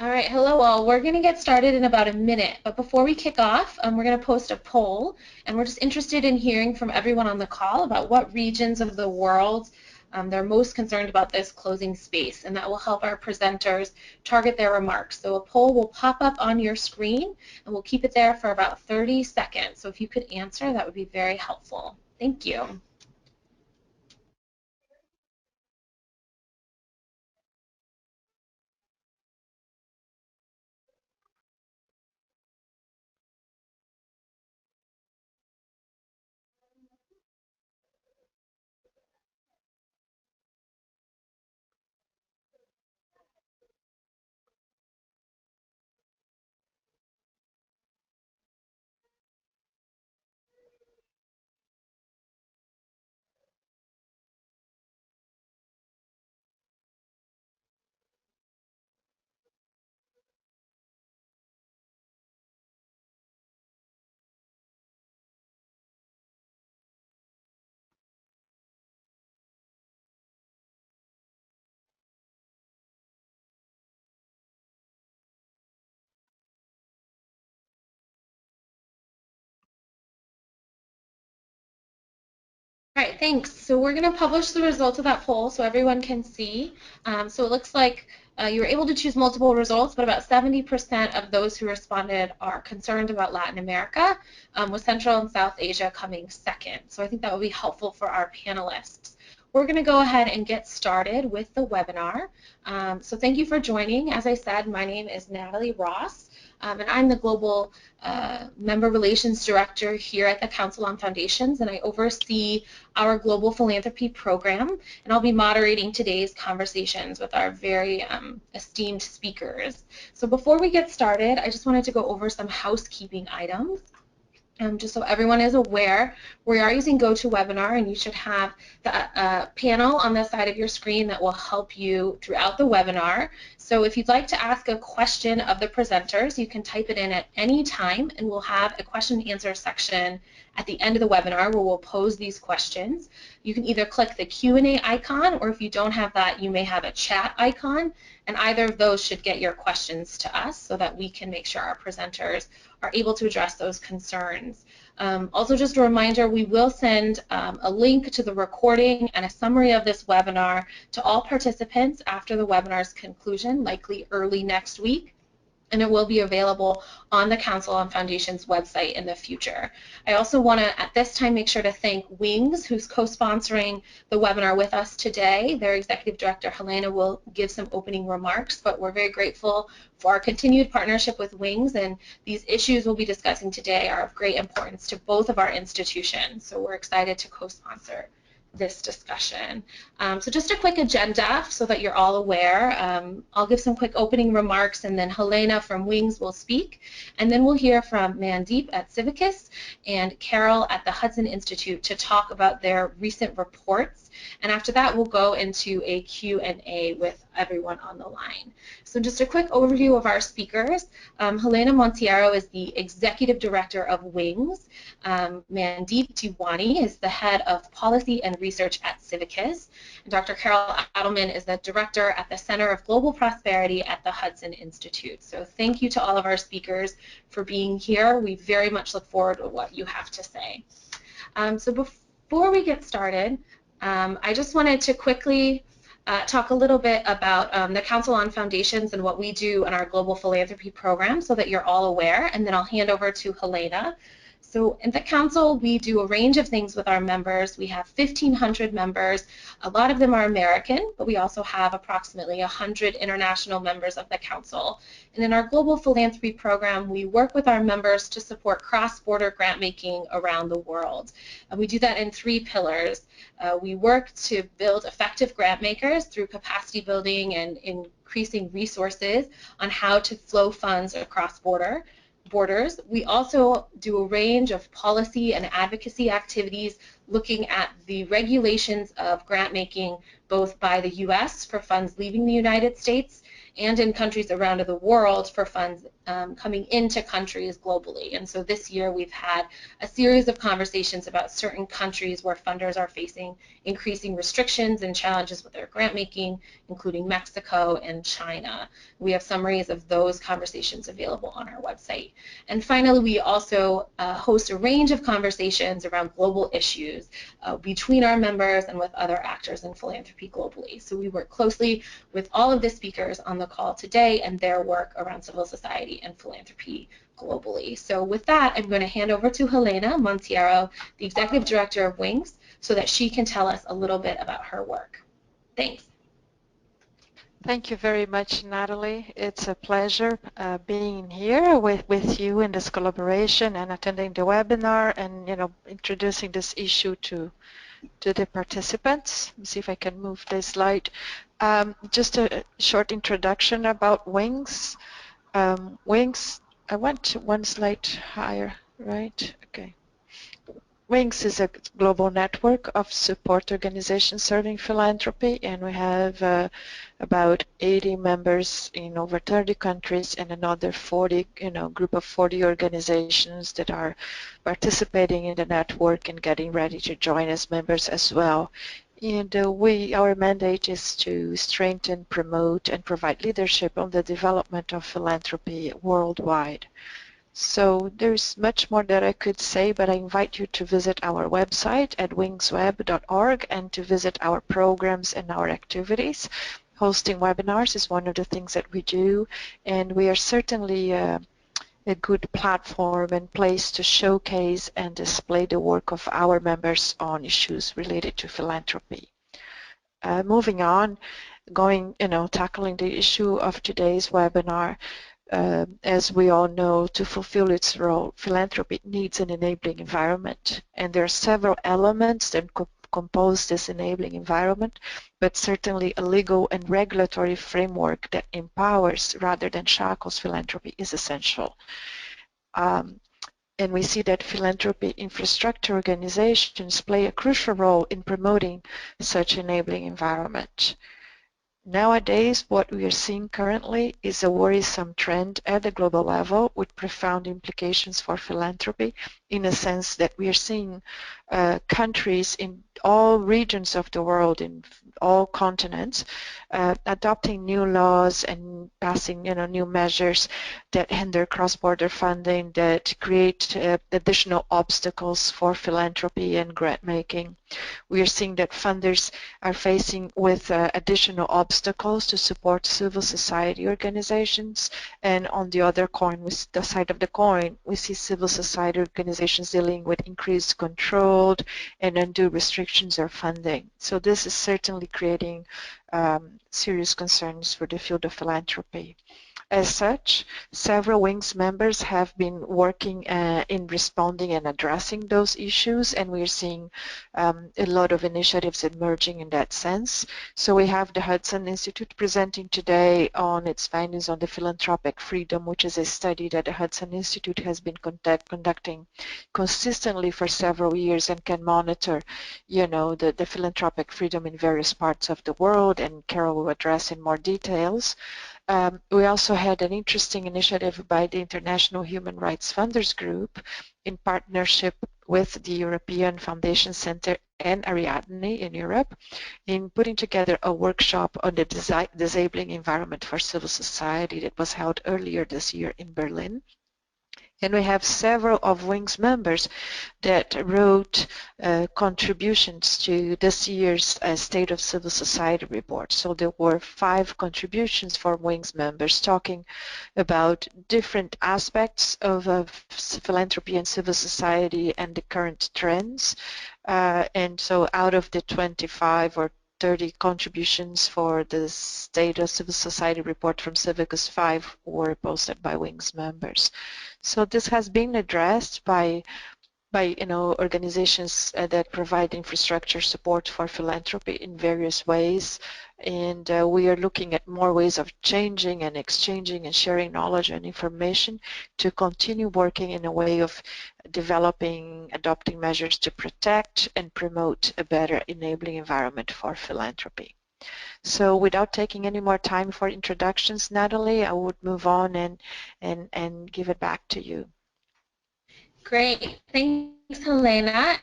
All right, hello all. We're going to get started in about a minute, but before we kick off, we're going to post a poll, and we're just interested in hearing from everyone on the call about what regions of the world they're most concerned about this closing space, and that will help our presenters target their remarks. So a poll will pop up on your screen, and we'll keep it there for about 30 seconds. So if you could answer, that would be very helpful. Thank you. All right, thanks. So we're going to publish the results of that poll so everyone can see. So it looks like you were able to choose multiple results, but about 70% of those who responded are concerned about Latin America, with Central and South Asia coming second. So I think that will be helpful for our panelists. We're going to go ahead and get started with the webinar. So thank you for joining. As I said, my name is Natalie Ross, and I'm the Global Member Relations Director here at the Council on Foundations, and I oversee our Global Philanthropy program, and I'll be moderating today's conversations with our very esteemed speakers. So before we get started, I just wanted to go over some housekeeping items. Just so everyone is aware, we are using GoToWebinar, and you should have the panel on the side of your screen that will help you throughout the webinar. So if you'd like to ask a question of the presenters, you can type it in at any time, and we'll have a question and answer section at the end of the webinar where we'll pose these questions. You can either click the Q&A icon, or if you don't have that, you may have a chat icon, and either of those should get your questions to us so that we can make sure our presenters are able to address those concerns. Also, just a reminder, we will send a link to the recording and a summary of this webinar to all participants after the webinar's conclusion, likely early next week, and it will be available on the Council on Foundations website in the future. I also want to, at this time, make sure to thank Wings, who's co-sponsoring the webinar with us today. Their Executive Director, Helena, will give some opening remarks, but we're very grateful for our continued partnership with Wings, and these issues we'll be discussing today are of great importance to both of our institutions, so we're excited to co-sponsor this discussion. So just a quick agenda so that you're all aware. I'll give some quick opening remarks, and then Helena from Wings will speak, and then we'll hear from Mandeep at CIVICUS and Carol at the Hudson Institute to talk about their recent reports, and after that we'll go into a Q&A with everyone on the line. So just a quick overview of our speakers. Helena Monteiro is the Executive Director of Wings. Mandeep Tiwani is the Head of Policy and Research at CIVICUS. And Dr. Carol Adelman is the Director at the Center of Global Prosperity at the Hudson Institute. So thank you to all of our speakers for being here. We very much look forward to what you have to say. So before we get started, I just wanted to quickly talk a little bit about the Council on Foundations and what we do in our Global Philanthropy program so that you're all aware, and then I'll hand over to Helena. So in the Council, we do a range of things with our members. We have 1,500 members. A lot of them are American, but we also have approximately 100 international members of the Council. And in our Global Philanthropy program, we work with our members to support cross-border grant making around the world. And we do that in 3 pillars. We work to build effective grant makers through capacity building and increasing resources on how to flow funds across borders. We also do a range of policy and advocacy activities looking at the regulations of grant making both by the U.S. for funds leaving the United States and in countries around the world for funds coming into countries globally. And so this year we've had a series of conversations about certain countries where funders are facing increasing restrictions and challenges with their grant making, including Mexico and China. We have summaries of those conversations available on our website. And finally, we also host a range of conversations around global issues between our members and with other actors in philanthropy globally. So we work closely with all of the speakers on the call today and their work around civil society and philanthropy globally. So with that, I'm going to hand over to Helena Monteiro, the Executive Director of WINGS, so that she can tell us a little bit about her work. Thanks. Thank you very much, Natalie. It's a pleasure being here with you in this collaboration and attending the webinar and introducing this issue to the participants. Let's see if I can move this slide. Just a short introduction about WINGS. WINGS, I went one slide higher, right? Okay. WINGS is a global network of support organizations serving philanthropy, and we have about 80 members in over 30 countries and another 40, group of 40 organizations that are participating in the network and getting ready to join as members as well. And our mandate is to strengthen, promote, and provide leadership on the development of philanthropy worldwide. So there's much more that I could say, but I invite you to visit our website at wingsweb.org and to visit our programs and our activities. Hosting webinars is one of the things that we do, and we are certainly a good platform and place to showcase and display the work of our members on issues related to philanthropy. Moving on, tackling the issue of today's webinar. As we all know, to fulfill its role, philanthropy needs an enabling environment, and there are several elements that compose this enabling environment, but certainly a legal and regulatory framework that empowers rather than shackles philanthropy is essential. And we see that philanthropy infrastructure organizations play a crucial role in promoting such enabling environment. Nowadays, what we are seeing currently is a worrisome trend at the global level with profound implications for philanthropy, in a sense that we are seeing countries in all regions of the world, in all continents, adopting new laws and passing new measures that hinder cross-border funding, that create additional obstacles for philanthropy and grant making. We are seeing that funders are facing with additional obstacles to support civil society organizations, and on the other coin, with the side of the coin, we see civil society organizations dealing with increased control and undue restrictions or funding. So this is certainly creating serious concerns for the field of philanthropy. As such, several WINGS members have been working in responding and addressing those issues, and we're seeing a lot of initiatives emerging in that sense. So we have the Hudson Institute presenting today on its findings on the philanthropic freedom, which is a study that the Hudson Institute has been conducting consistently for several years and can monitor, the philanthropic freedom in various parts of the world, and Carol will address in more details. We also had an interesting initiative by the International Human Rights Funders Group in partnership with the European Foundation Center and Ariadne in Europe in putting together a workshop on the disabling environment for civil society that was held earlier this year in Berlin. And we have several of WINGS members that wrote contributions to this year's State of Civil Society report. So there were 5 contributions for WINGS members talking about different aspects of philanthropy and civil society and the current trends. And so out of the 25 or 30 contributions for the State of Civil Society report from CIVICUS, 5 were posted by WINGS members. So this has been addressed by organizations that provide infrastructure support for philanthropy in various ways, and we are looking at more ways of changing and exchanging and sharing knowledge and information to continue working in a way of adopting measures to protect and promote a better enabling environment for philanthropy. So without taking any more time for introductions, Natalie, I would move on and give it back to you. Great. Thanks, Helena.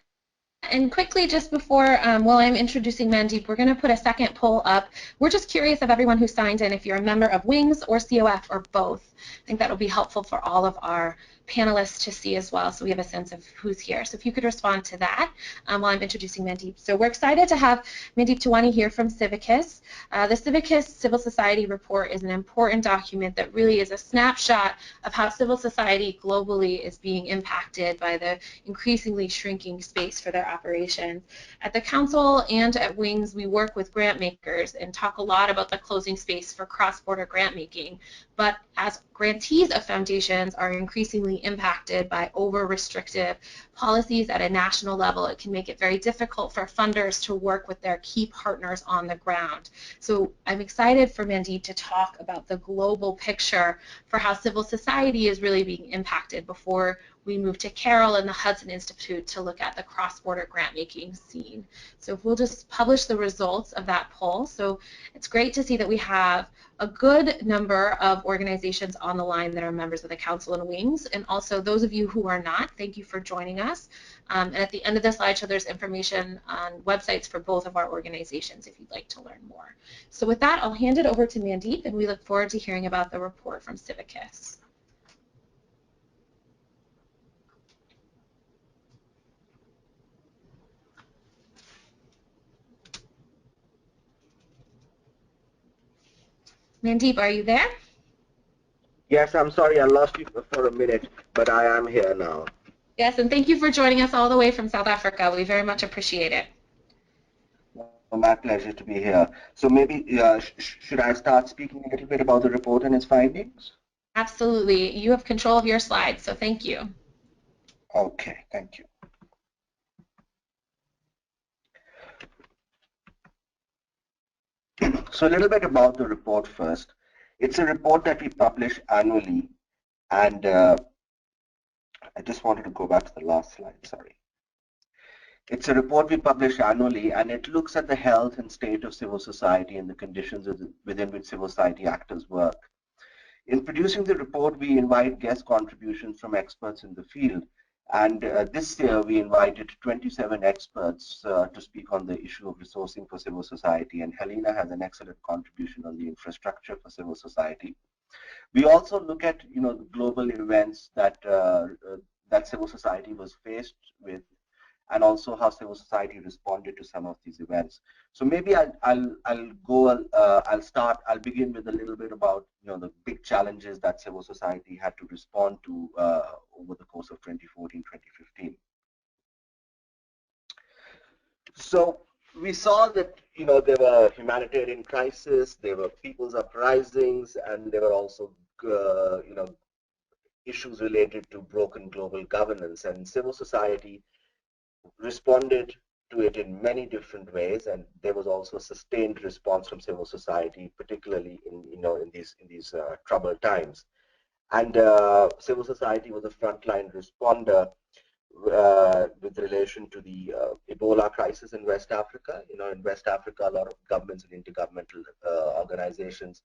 And quickly, just before, while I'm introducing Mandeep, we're going to put a second poll up. We're just curious of everyone who signed in if you're a member of WINGS or COF or both. I think that will be helpful for all of our panelists to see as well, so we have a sense of who's here. So if you could respond to that while I'm introducing Mandeep. So we're excited to have Mandeep Tiwani here from CIVICUS. The CIVICUS Civil Society Report is an important document that really is a snapshot of how civil society globally is being impacted by the increasingly shrinking space for their operations. At the Council and at WINGS, we work with grant makers and talk a lot about the closing space for cross-border grant making. But as grantees of foundations are increasingly impacted by over-restrictive policies at a national level, it can make it very difficult for funders to work with their key partners on the ground. So I'm excited for Mandeep to talk about the global picture for how civil society is really being impacted before we move to Carol and the Hudson Institute to look at the cross-border grant-making scene. So if we'll just publish the results of that poll. So it's great to see that we have a good number of organizations on the line that are members of the Council and WINGS, and also those of you who are not, thank you for joining us. And at the end of the slideshow, there's information on websites for both of our organizations if you'd like to learn more. So with that, I'll hand it over to Mandeep, and we look forward to hearing about the report from CIVICUS. Mandeep, are you there? Yes, I'm sorry I lost you for a minute, but I am here now. Yes, and thank you for joining us all the way from South Africa. We very much appreciate it. My pleasure to be here. So maybe should I start speaking a little bit about the report and its findings? Absolutely. You have control of your slides, so thank you. Okay, thank you. So a little bit about the report first. It's a report that we publish annually, and I just wanted to go back to the last slide, sorry. It's a report we publish annually, and it looks at the health and state of civil society and the conditions within which civil society actors work. In producing the report, we invite guest contributions from experts in the field, and this year we invited 27 experts to speak on the issue of resourcing for civil society, and Helena has an excellent contribution on the infrastructure for civil society. We also look at the global events that that civil society was faced with, and also how civil society responded to some of these events. So maybe I'll begin with a little bit about the big challenges that civil society had to respond to over the course of 2014-2015. So we saw that there were humanitarian crises, there were people's uprisings, and there were also issues related to broken global governance, and civil society responded to it in many different ways, and there was also a sustained response from civil society, particularly in these troubled times. And civil society was a frontline responder with relation to the Ebola crisis in West Africa. In West Africa, a lot of governments and intergovernmental organizations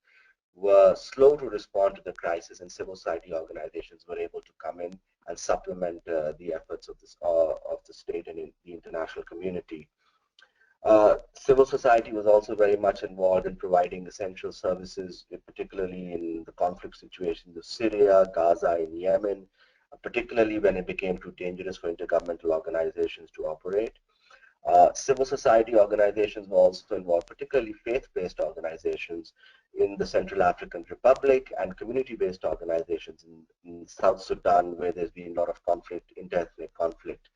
were slow to respond to the crisis, and civil society organizations were able to come in and supplement the efforts of the state and the international community. Civil society was also very much involved in providing essential services, particularly in the conflict situations of Syria, Gaza, and Yemen, particularly when it became too dangerous for intergovernmental organizations to operate. Civil society organizations were also involved, particularly faith-based organizations in the Central African Republic, and community-based organizations in South Sudan, where there's been a lot of conflict, inter-ethnic conflict,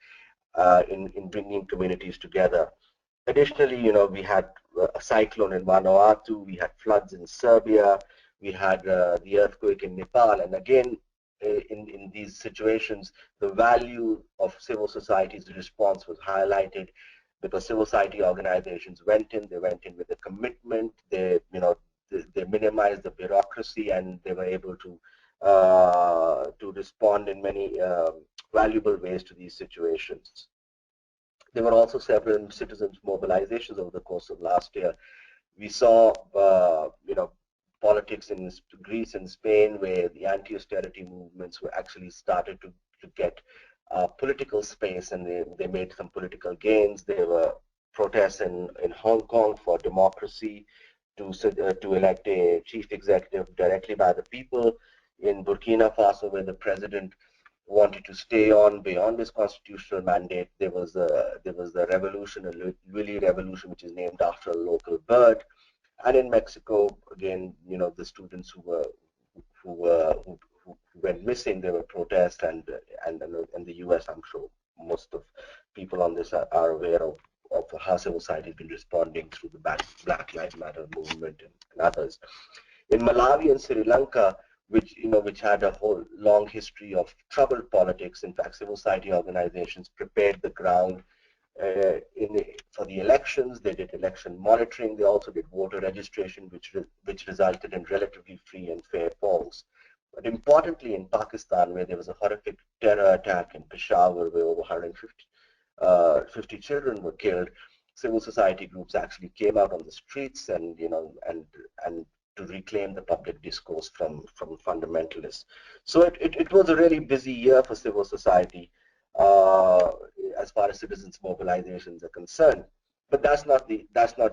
in bringing communities together. Additionally, we had a cyclone in Vanuatu, we had floods in Serbia, we had the earthquake in Nepal, and again, in these situations, the value of civil society's response was highlighted, because civil society organizations went in with a commitment. They minimized the bureaucracy, and they were able to respond in many valuable ways to these situations. There were also several citizens' mobilizations over the course of last year We saw, politics in Greece and Spain, where the anti-austerity movements were actually started to get political space, and they made some political gains. There were protests in Hong Kong for democracy, to elect a chief executive directly by the people. In Burkina Faso, where the president wanted to stay on beyond his constitutional mandate, there was the revolution, a Lully revolution, which is named after a local bird. And in Mexico, again, the students who went missing, there were protests, and in the U.S., I'm sure most of people on this are aware of how civil society has been responding through the Black Lives Matter movement and others. In Malawi and Sri Lanka, which had a whole long history of troubled politics, in fact, civil society organizations prepared the ground for the elections. They did election monitoring. They also did voter registration, which resulted in relatively free and fair polls. But importantly, in Pakistan, where there was a horrific terror attack in Peshawar, where over 150 children were killed, civil society groups actually came out on the streets and to reclaim the public discourse from fundamentalists. So it was a really busy year for civil society uh, as far as citizens' mobilizations are concerned. But that's not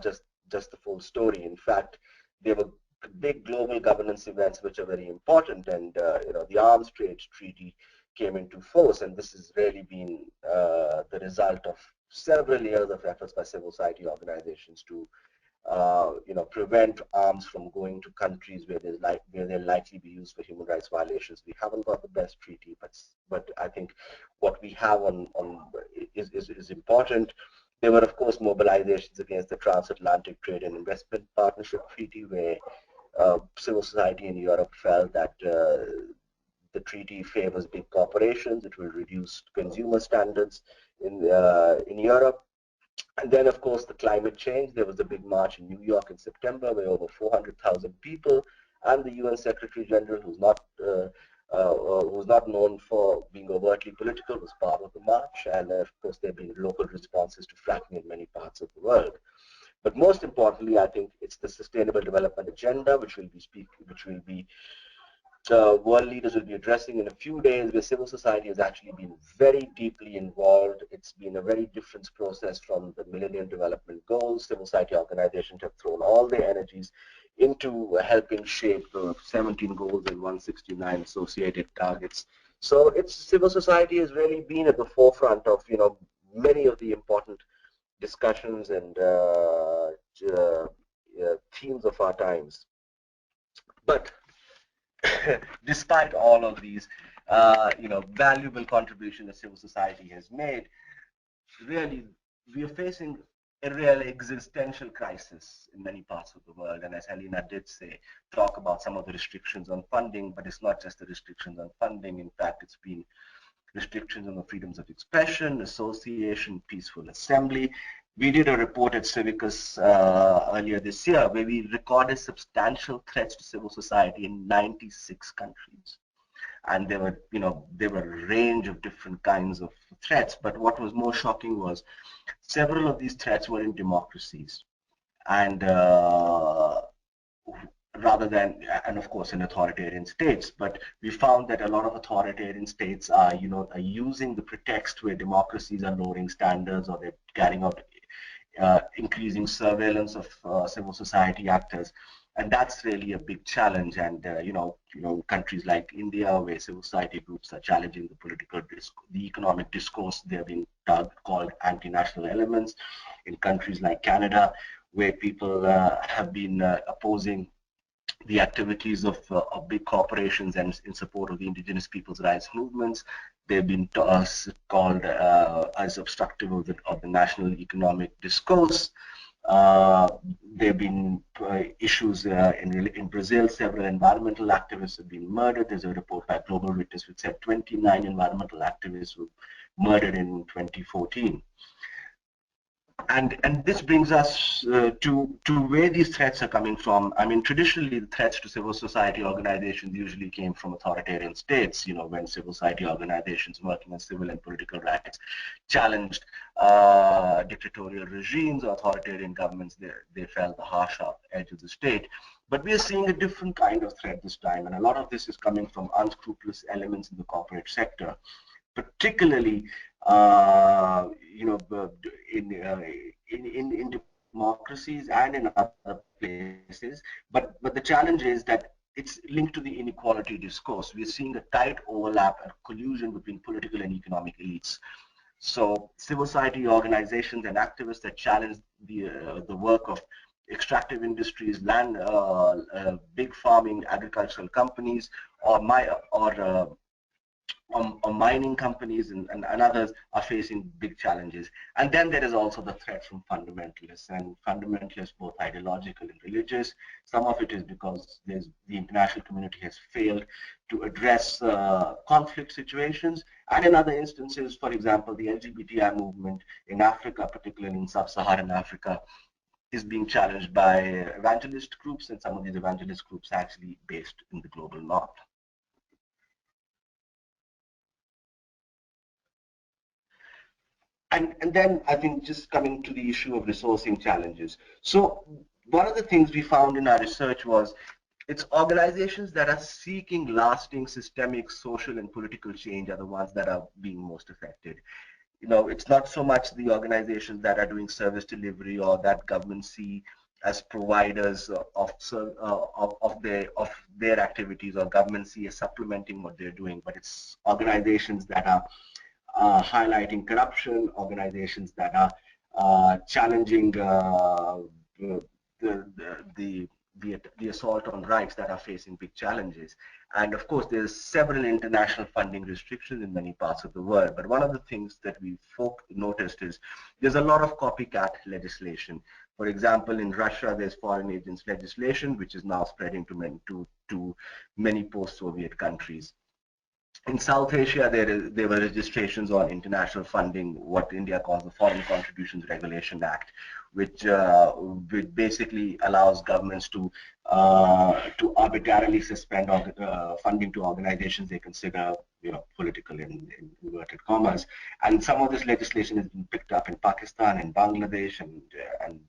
just the full story. In fact, there were big global governance events which are very important, and the Arms Trade Treaty came into force, and this has really been the result of several years of efforts by civil society organizations to prevent arms from going to countries where they'll likely be used for human rights violations. We haven't got the best treaty, but I think what we have is important. There were, of course, mobilizations against the Transatlantic Trade and Investment Partnership Treaty, where civil society in Europe felt that the treaty favors big corporations. It will reduce consumer standards in Europe. And then, of course, the climate change. There was a big march in New York in September where over 400,000 people, and the UN Secretary General, who's not known for being overtly political, was part of the march. And of course, there have been local responses to fracking in many parts of the world. But most importantly, I think it's the Sustainable Development Agenda, which world leaders will be addressing in a few days, where civil society has actually been very deeply involved. It's been a very different process from the Millennium Development Goals. Civil society organizations have thrown all their energies into helping shape the 17 goals and 169 associated targets. So civil society has really been at the forefront of many of the important discussions and themes of our times. But despite all of these, valuable contribution that civil society has made, really, we are facing a real existential crisis in many parts of the world. And as Helena did say, talk about some of the restrictions on funding, but it's not just the restrictions on funding. In fact, it's been restrictions on the freedoms of expression, association, peaceful assembly. We did a report at CIVICUS earlier this year where we recorded substantial threats to civil society in 96 countries. And there were a range of different kinds of threats. But what was more shocking was several of these threats were in democracies. And and of course in authoritarian states, but we found that a lot of authoritarian states are using the pretext where democracies are lowering standards, or they're carrying out increasing surveillance of civil society actors, and that's really a big challenge. And countries like India, where civil society groups are challenging the economic discourse, they're being called anti-national elements. In countries like Canada, where people have been opposing the activities of big corporations and in support of the indigenous people's rights movements, they've been called as obstructive of the national economic discourse. There have been issues in Brazil. Several environmental activists have been murdered. There's a report by Global Witness which said 29 environmental activists were murdered in 2014. And this brings us to where these threats are coming from. I mean, traditionally, the threats to civil society organizations usually came from authoritarian states. You know, when civil society organizations working on civil and political rights challenged dictatorial regimes or authoritarian governments, they felt the harsh edge of the state. But we are seeing a different kind of threat this time, and a lot of this is coming from unscrupulous elements in the corporate sector, particularly you know, in democracies and in other places. But the challenge is that it's linked to the inequality discourse. We are seeing a tight overlap and collusion between political and economic elites. So civil society organizations and activists that challenge the work of extractive industries, big farming, agricultural companies, or mining companies and others are facing big challenges. And then there is also the threat from fundamentalists, and fundamentalists both ideological and religious. Some of it is because the international community has failed to address conflict situations. And in other instances, for example, the LGBTI movement in Africa, particularly in sub-Saharan Africa, is being challenged by evangelist groups, and some of these evangelist groups are actually based in the global north. And then I think just coming to the issue of resourcing challenges. So one of the things we found in our research was it's organizations that are seeking lasting systemic social and political change are the ones that are being most affected. You know, it's not so much the organizations that are doing service delivery or that governments see as providers of their activities, or governments see as supplementing what they're doing, but it's organizations that are highlighting corruption, organizations that are challenging the, the, the assault on rights that are facing big challenges. And of course, there's several international funding restrictions in many parts of the world. But one of the things that we noticed is there's a lot of copycat legislation. For example, in Russia, there's foreign agents legislation, which is now spreading to many post-Soviet countries. In South Asia, there were registrations on international funding, what India calls the Foreign Contributions Regulation Act, which basically allows governments to arbitrarily suspend funding to organizations they consider, you know, political in inverted commas. And some of this legislation has been picked up in Pakistan and Bangladesh, and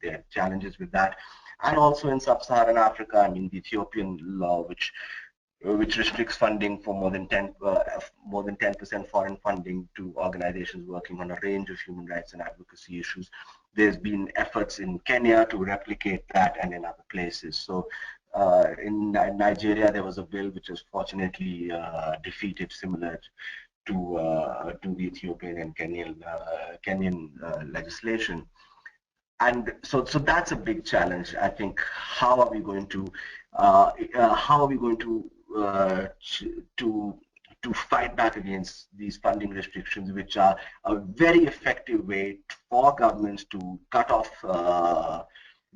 there are challenges with that. And also in sub-Saharan Africa, I mean, the Ethiopian law, which restricts funding for more than 10% foreign funding to organizations working on a range of human rights and advocacy issues. There's been efforts in Kenya to replicate that, and in other places. So in Nigeria, there was a bill which was fortunately defeated, similar to the Ethiopian and Kenyan legislation. And so that's a big challenge. I think how are we going to to fight back against these funding restrictions, which are a very effective way for governments to cut off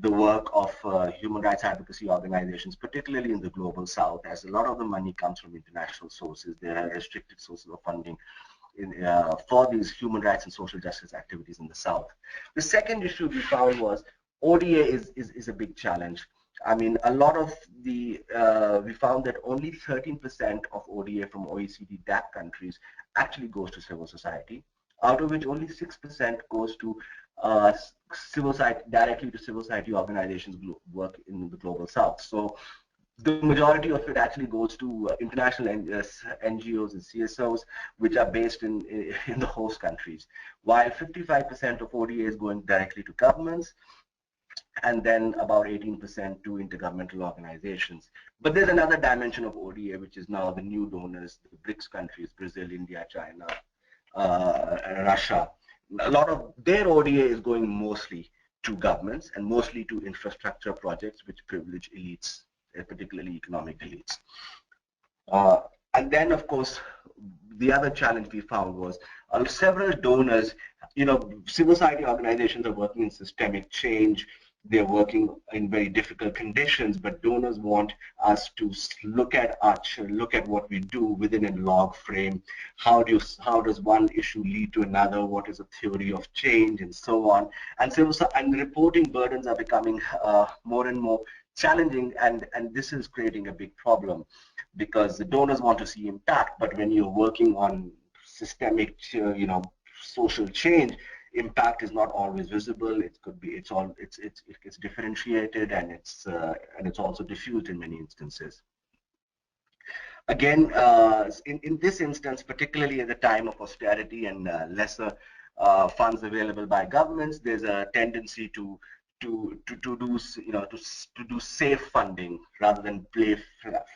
the work of human rights advocacy organizations, particularly in the global south, as a lot of the money comes from international sources. There are restricted sources of funding for these human rights and social justice activities in the South. The second issue we found was ODA is a big challenge. I mean, a lot of we found that only 13% of ODA from OECD DAC countries actually goes to civil society, out of which only 6% goes to civil society, directly to civil society organizations work in the global South. So the majority of it actually goes to international NGOs and CSOs, which are based in the host countries, while 55% of ODA is going directly to governments, and then about 18% to intergovernmental organizations. But there's another dimension of ODA, which is now the new donors, the BRICS countries, Brazil, India, China, and Russia. A lot of their ODA is going mostly to governments and mostly to infrastructure projects which privilege elites, particularly economic elites. And then, of course, the other challenge we found was several donors, you know, civil society organizations are working in systemic change. they're working in very difficult conditions, but donors want us to look at look at what we do within a log frame. How does one issue lead to another? What is a theory of change, and so on. And so and reporting burdens are becoming more and more challenging, and this is creating a big problem because the donors want to see impact, but when you're working on systemic, social change, impact is not always visible. It could be, it's differentiated, and it's also diffused in many instances. Again, in this instance, particularly at the time of austerity and lesser funds available by governments, there's a tendency to do to do safe funding rather than play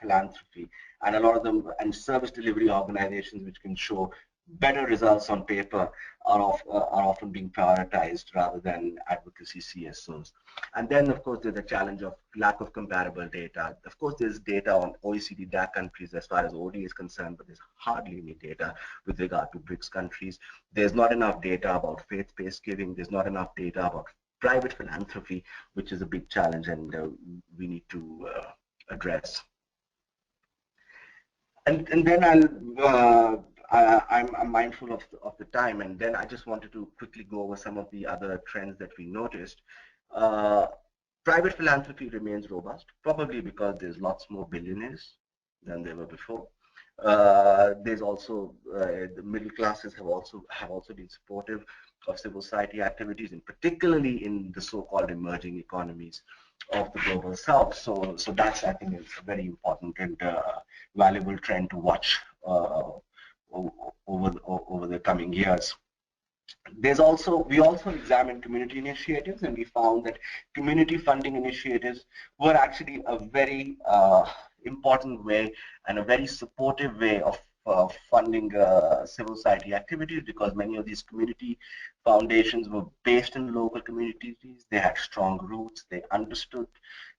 philanthropy, and a lot of them and service delivery organizations which can show better results on paper are often being prioritized rather than advocacy CSOs. And then, of course, there's the challenge of lack of comparable data. Of course, there's data on OECD DAC countries as far as OD is concerned, but there's hardly any data with regard to BRICS countries. There's not enough data about faith-based giving. There's not enough data about private philanthropy, which is a big challenge, and we need to address. And then I'm mindful of the time, and then I just wanted to quickly go over some of the other trends that we noticed. Private philanthropy remains robust, probably because there's lots more billionaires than there were before. There's also the middle classes have also been supportive of civil society activities, and particularly in the so-called emerging economies of the global south. So that's, I think, is a very important and valuable trend to watch over the coming years. We also examined community initiatives, and we found that community funding initiatives were actually a very important way and a very supportive way of funding civil society activities, because many of these community foundations were based in local communities. They had strong roots. They understood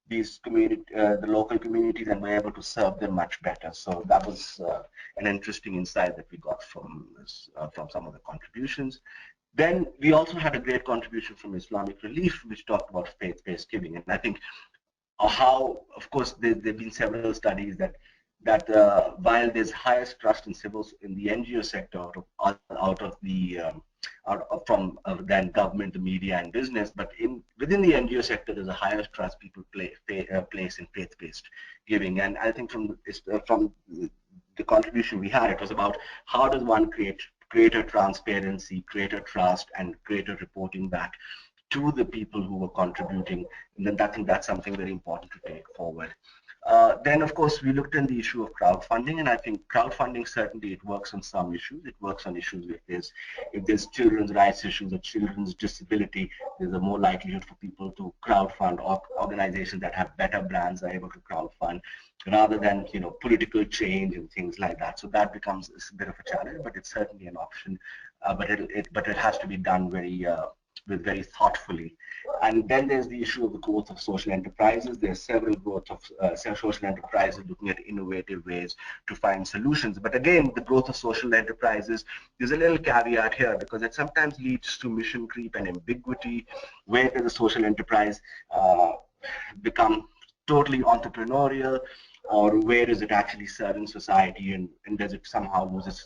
these the local communities, and were able to serve them much better. So that was an interesting insight that we got from some of the contributions. Then we also had a great contribution from Islamic Relief, which talked about faith-based giving. And I think how, of course, there's been several studies that while there's highest trust in the NGO sector out of the from than government, the media, and business, but within the NGO sector, there's a highest trust people place in faith-based giving. And I think from the contribution we had, it was about how does one create greater transparency, greater trust, and greater reporting back to the people who were contributing. And then I think that's something very important to take forward. Then, of course, we looked at the issue of crowdfunding, and I think crowdfunding, certainly it works on some issues. It works on issues if there's children's rights issues or children's disability, there's a more likelihood for people to crowdfund, or organizations that have better brands are able to crowdfund rather than political change and things like that. So that becomes a bit of a challenge, but it's certainly an option. But it has to be done very thoughtfully. And then there's the issue of the growth of social enterprises. There's several growth of social enterprises looking at innovative ways to find solutions. But again, the growth of social enterprises, there's a little caveat here, because it sometimes leads to mission creep and ambiguity. Where does a social enterprise become totally entrepreneurial, or where is it actually serving society, and does it somehow lose its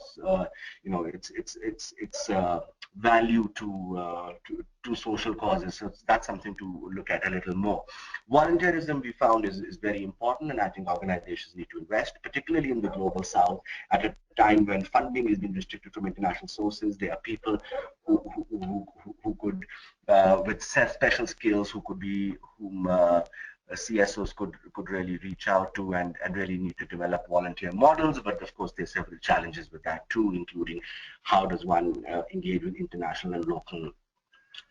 value to social causes? So that's something to look at a little more. Volunteerism, we found, is very important, and I think organizations need to invest, particularly in the global south, at a time when funding is being restricted from international sources. There are people who could, with special skills, whom CSOs could really reach out to and really need to develop volunteer models. But of course, there's several challenges with that too, including how does one engage with international and local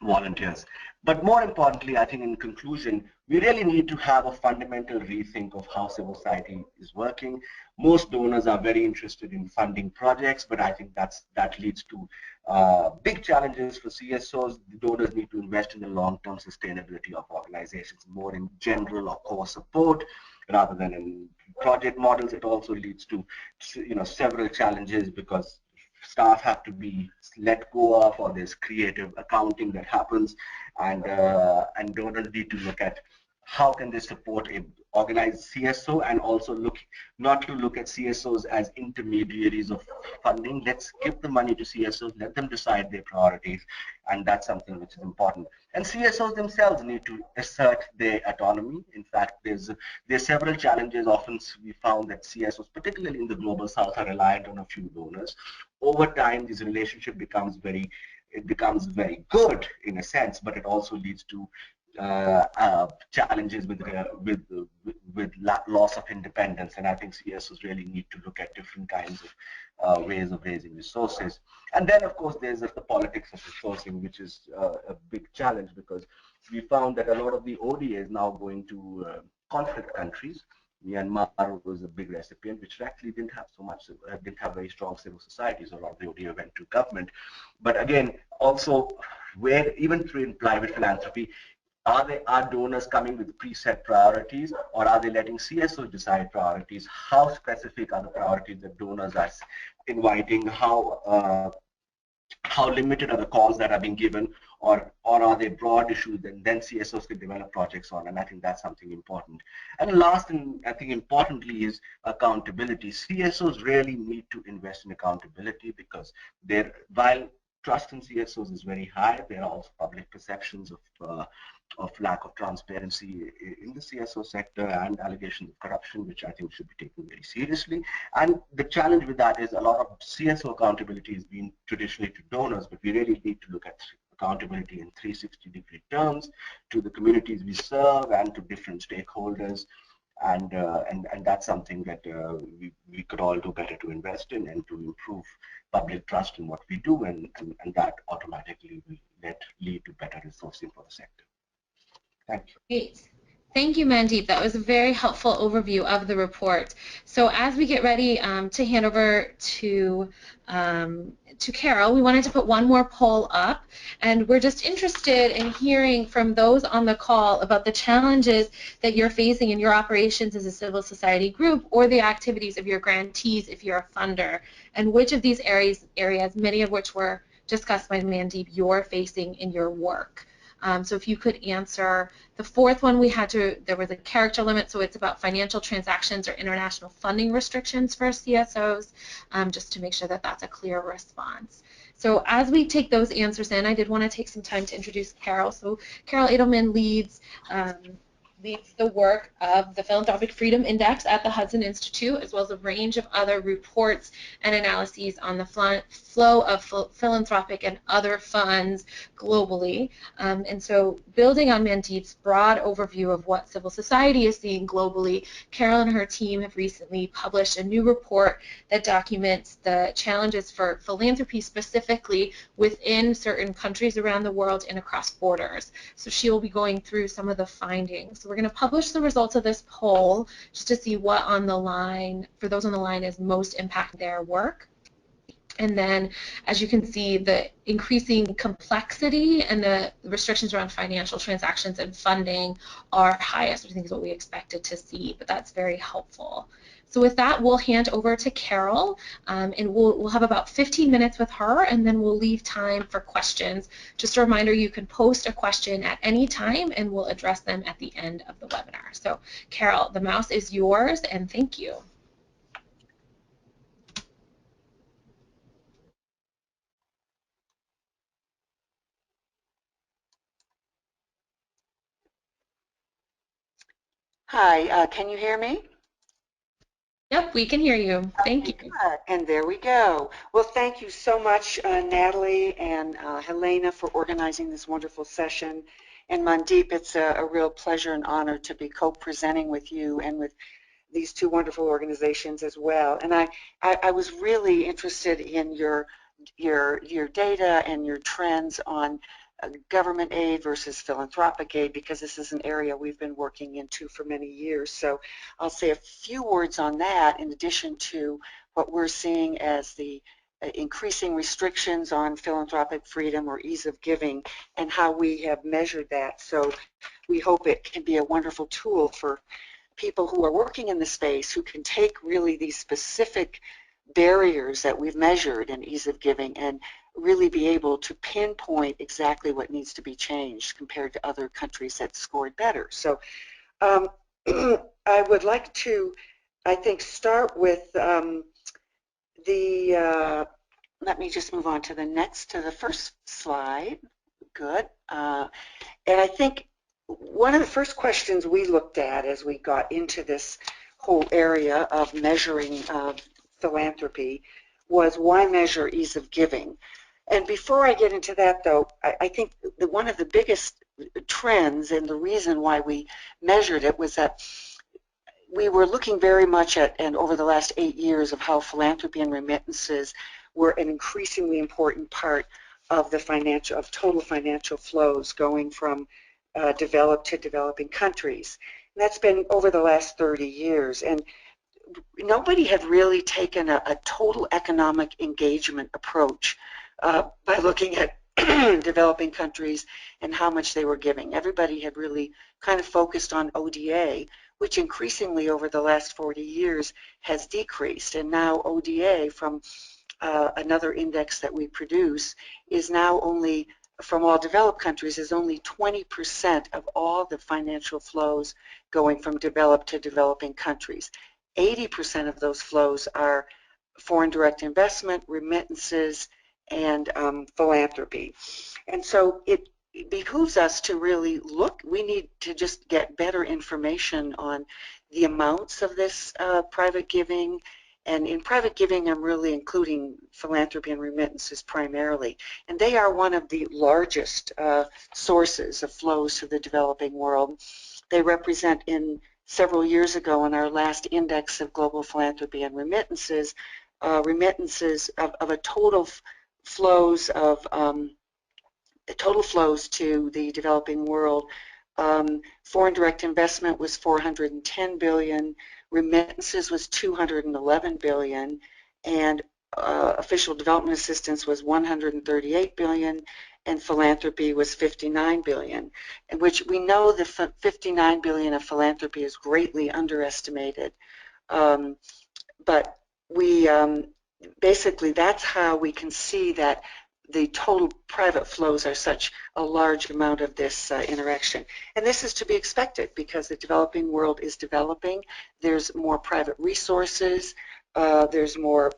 volunteers. But more importantly, I think in conclusion, we really need to have a fundamental rethink of how civil society is working. Most donors are very interested in funding projects, but I think that leads to big challenges for CSOs. The donors need to invest in the long-term sustainability of organizations, more in general or core support rather than in project models. It also leads to several challenges, because staff have to be let go of, or there's creative accounting that happens, and donors need to look at how can they support a organized CSO, and also not to look at CSOs as intermediaries of funding. Let's give the money to CSOs, let them decide their priorities, and that's something which is important. And CSOs themselves need to assert their autonomy. In fact, there's several challenges. Often we found that CSOs, particularly in the global south, are reliant on a few donors. Over time, this relationship becomes very good in a sense, but it also leads to challenges with loss of independence. And I think CSOs really need to look at different kinds of ways of raising resources. And then, of course, there's the politics of resourcing, which is a big challenge, because we found that a lot of the ODA is now going to conflict countries. Myanmar was a big recipient, which actually didn't have so much, didn't have very strong civil societies. A lot of the ODA went to government. But again, also, where even through in private philanthropy, are donors coming with preset priorities, or are they letting CSOs decide priorities? How specific are the priorities that donors are inviting? How limited are the calls that are being given, or are they broad issues that then CSOs can develop projects on? And I think that's something important. And last, and I think importantly, is accountability. CSOs really need to invest in accountability, because while trust in CSOs is very high, there are also public perceptions of lack of transparency in the CSO sector, and allegations of corruption, which I think should be taken very seriously. And the challenge with that is a lot of CSO accountability has been traditionally to donors, but we really need to look at accountability in 360-degree terms to the communities we serve and to different stakeholders. And that's something that we could all do better to invest in, and to improve public trust in what we do, and that automatically will lead to better resourcing for the sector. Thank you. Great. Thank you, Mandeep. That was a very helpful overview of the report. So as we get ready to hand over to Carol, we wanted to put one more poll up, and we're just interested in hearing from those on the call about the challenges that you're facing in your operations as a civil society group, or the activities of your grantees if you're a funder, and which of these areas, many of which were discussed by Mandeep, you're facing in your work. So if you could answer the fourth one, there was a character limit, so it's about financial transactions or international funding restrictions for CSOs, just to make sure that that's a clear response. So as we take those answers in, I did want to take some time to introduce Carol. So Carol Edelman leads the work of the Philanthropic Freedom Index at the Hudson Institute, as well as a range of other reports and analyses on the flow of philanthropic and other funds globally. And so building on Mandeep's broad overview of what civil society is seeing globally, Carol and her team have recently published a new report that documents the challenges for philanthropy specifically within certain countries around the world and across borders. So she will be going through some of the findings. So we're going to publish the results of this poll just to see what on the line, for those on the line, is most impacting their work. And then, as you can see, the increasing complexity and the restrictions around financial transactions and funding are highest, which I think is what we expected to see, but that's very helpful. So with that, we'll hand over to Carol, and we'll have about 15 minutes with her, and then we'll leave time for questions. Just a reminder, you can post a question at any time, and we'll address them at the end of the webinar. So Carol, the mouse is yours, and thank you. Hi, can you hear me? Yep, we can hear you. Thank you. Good. And there we go. Well, thank you so much, Natalie and Helena, for organizing this wonderful session. And Mandeep, it's a real pleasure and honor to be co-presenting with you and with these two wonderful organizations as well. And I was really interested in your data and your trends on government aid versus philanthropic aid, because this is an area we've been working into for many years. So I'll say a few words on that, in addition to what we're seeing as the increasing restrictions on philanthropic freedom or ease of giving, and how we have measured that. So we hope it can be a wonderful tool for people who are working in the space, who can take really these specific barriers that we've measured in ease of giving and really be able to pinpoint exactly what needs to be changed compared to other countries that scored better. So I would like to, I think, start with let me just move on to the first slide. Good. And I think one of the first questions we looked at as we got into this whole area of measuring philanthropy was, why measure ease of giving? And before I get into that, though, I think that one of the biggest trends and the reason why we measured it was that we were looking very much at, and over the last 8 years, of how philanthropy and remittances were an increasingly important part of the total financial flows going from developed to developing countries. And that's been over the last 30 years. And nobody had really taken a total economic engagement approach by looking at developing countries and how much they were giving. Everybody had really kind of focused on ODA, which increasingly over the last 40 years has decreased. And now ODA, from another index that we produce, is now only, from all developed countries, is only 20% of all the financial flows going from developed to developing countries. 80% of those flows are foreign direct investment, remittances, and philanthropy. And so it behooves us to really look, we need to just get better information on the amounts of this private giving. And in private giving, I'm really including philanthropy and remittances primarily. And they are one of the largest sources of flows to the developing world. They represent, in several years ago in our last index of global philanthropy and remittances, remittances of a total flows of total flows to the developing world. Foreign direct investment was 410 billion, remittances was 211 billion, and official development assistance was 138 billion, and philanthropy was 59 billion, in which we know the 59 billion of philanthropy is greatly underestimated. But we basically, that's how we can see that the total private flows are such a large amount of this interaction. And this is to be expected because the developing world is developing. There's more private resources. There's more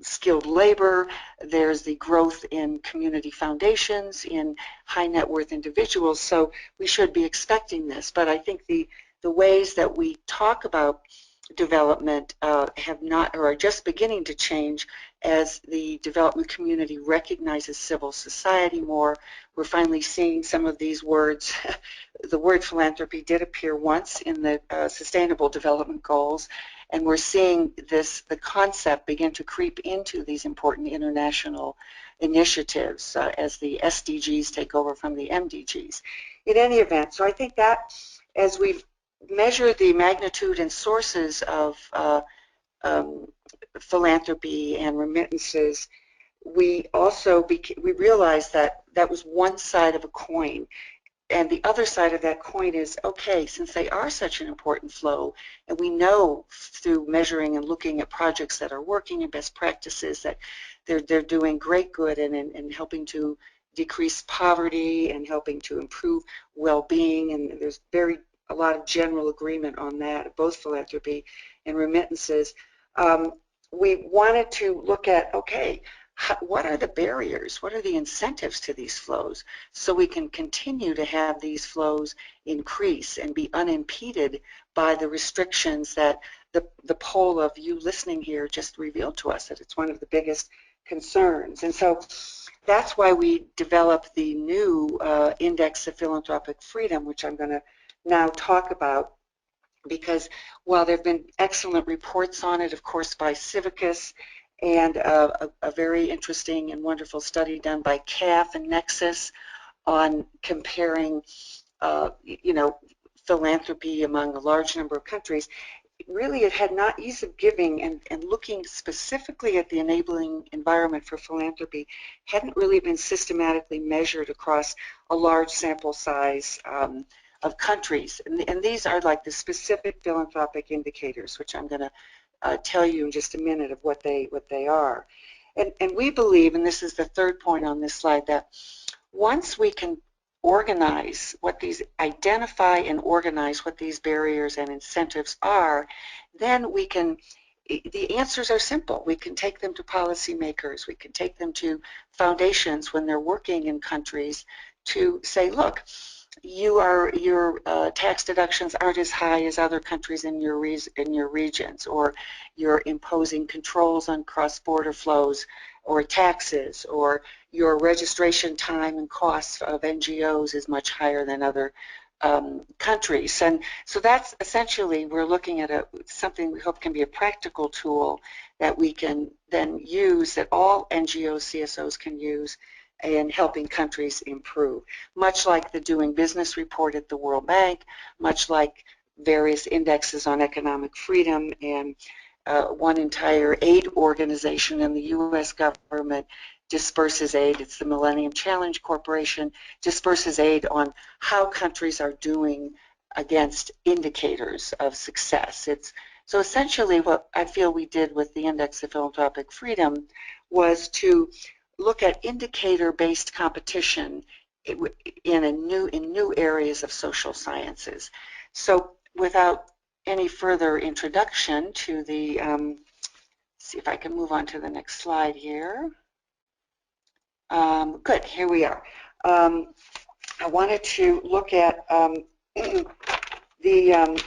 skilled labor. There's the growth in community foundations, in high net worth individuals. So we should be expecting this. But I think the ways that we talk about development have not, or are just beginning to change as the development community recognizes civil society more. We're finally seeing some of these words. The word philanthropy did appear once in the Sustainable Development Goals, and we're seeing the concept begin to creep into these important international initiatives as the SDGs take over from the MDGs. In any event, so I think that as we've measure the magnitude and sources of philanthropy and remittances, we also we realized that that was one side of a coin. And the other side of that coin is, okay, since they are such an important flow, and we know through measuring and looking at projects that are working and best practices that they're doing great good in helping to decrease poverty and helping to improve well-being, and there's a lot of general agreement on that, both philanthropy and remittances. We wanted to look at, okay, what are the barriers? What are the incentives to these flows so we can continue to have these flows increase and be unimpeded by the restrictions that the poll of you listening here just revealed to us, that it's one of the biggest concerns. And so that's why we developed the new Index of Philanthropic Freedom, which I'm going to now talk about, because while there have been excellent reports on it, of course, by CIVICUS, and a very interesting and wonderful study done by CAF and Nexus on comparing, philanthropy among a large number of countries, really it had not, ease of giving and looking specifically at the enabling environment for philanthropy hadn't really been systematically measured across a large sample size of countries. And these are like the specific philanthropic indicators, which I'm going to tell you in just a minute of what they are. And we believe, and this is the third point on this slide, that once we can organize what these, identify and organize what these barriers and incentives are, then we can, the answers are simple. We can take them to policymakers, we can take them to foundations when they're working in countries to say, look, your tax deductions aren't as high as other countries in your regions, or you're imposing controls on cross-border flows or taxes, or your registration time and costs of NGOs is much higher than other countries. And so that's essentially, we're looking at something we hope can be a practical tool that we can then use, that all NGOs, CSOs can use in helping countries improve, much like the Doing Business report at the World Bank, much like various indexes on economic freedom, and one entire aid organization in the U.S. government disperses aid. It's the Millennium Challenge Corporation, disperses aid on how countries are doing against indicators of success. So essentially what I feel we did with the Index of Philanthropic Freedom was to look at indicator-based competition in new areas of social sciences. So without any further introduction to the, see if I can move on to the next slide here. Good, here we are. I wanted to look at the